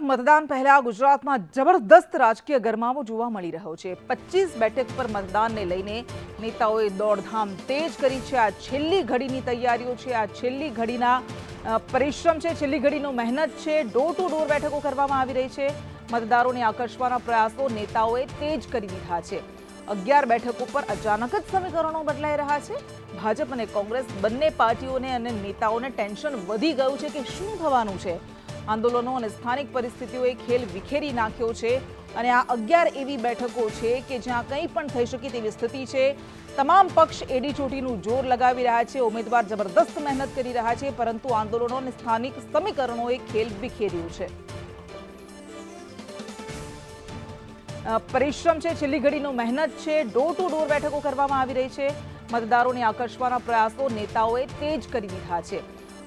મતદાન પહેલા ગુજરાતમાં જબરદસ્ત રાજકીય ગરમાવો જોવા મળી રહ્યો છે। 25 બેઠક પર મતદાનને લઈને નેતાઓએ દોડધામ તેજ કરી છે। આ છેલ્લી ઘડીની તૈયારીઓ છે, આ છેલ્લી ઘડીના પરિશ્રમ છે, છેલ્લી ઘડીનો મહેનત છે। ડોર ટુ ડોર બેઠકો કરવામાં આવી રહી છે। મતદારોને આકર્ષવાના પ્રયાસો નેતાઓએ તેજ કરી દીધા છે। 11 બેઠકો પર અચાનક જ સમીકરણો બદલાઈ રહ્યા છે। ભાજપ અને કોંગ્રેસ બંને પાર્ટીઓને અને નેતાઓને ટેન્શન વધી ગયું છે કે શું થવાનું છે। આંદોલનો અને સ્થાનિક પરિસ્થિતિઓએ ખેલ વિખેરી નાખ્યો છે અને આ 11 એવી બેઠકો છે કે જ્યાં કંઈ પણ થઈ શકે તેવી સ્થિતિ છે। તમામ પક્ષ એડી ચોટીનું જોર લગાવી રહ્યા છે, ઉમેદવાર જબરદસ્ત મહેનત કરી રહ્યા છે, પરંતુ આંદોલનો અને સ્થાનિક સમીકરણોએ ખેલ વિખેર્યું છે। પરિશ્રમ છે, છેલ્લી ઘડીનો મહેનત છે, ડોર ટુ ડોર બેઠકો કરવામાં આવી રહી છે। મતદારોને આકર્ષવાના પ્રયાસો નેતાઓએ તેજ કરી દીધા છે।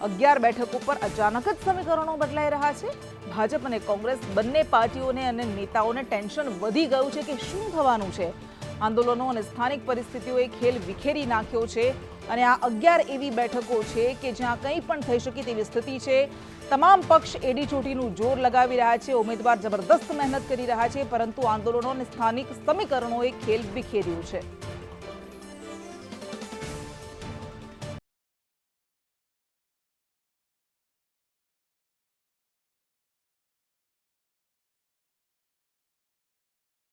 11 બેઠકો પર અચાનક જ સમીકરણો બદલાઈ રહ્યા છે। ભાજપ અને કોંગ્રેસ બંને પાર્ટીઓને અને નેતાઓને ટેન્શન વધી ગયું છે કે શું થવાનું છે। આંદોલનો અને સ્થાનિક પરિસ્થિતિઓએ ખેલ વિખેરી નાખ્યો છે અને આ 11 એવી બેઠકો છે કે જ્યાં કંઈ પણ થઈ શકે તેવી સ્થિતિ છે। તમામ પક્ષ એડી ચોટીનું જોર લગાવી રહ્યા છે, ઉમેદવાર જબરદસ્ત મહેનત કરી રહ્યા છે, પરંતુ આંદોલનો અને સ્થાનિક સમીકરણોએ ખેલ વિખેર્યું છે।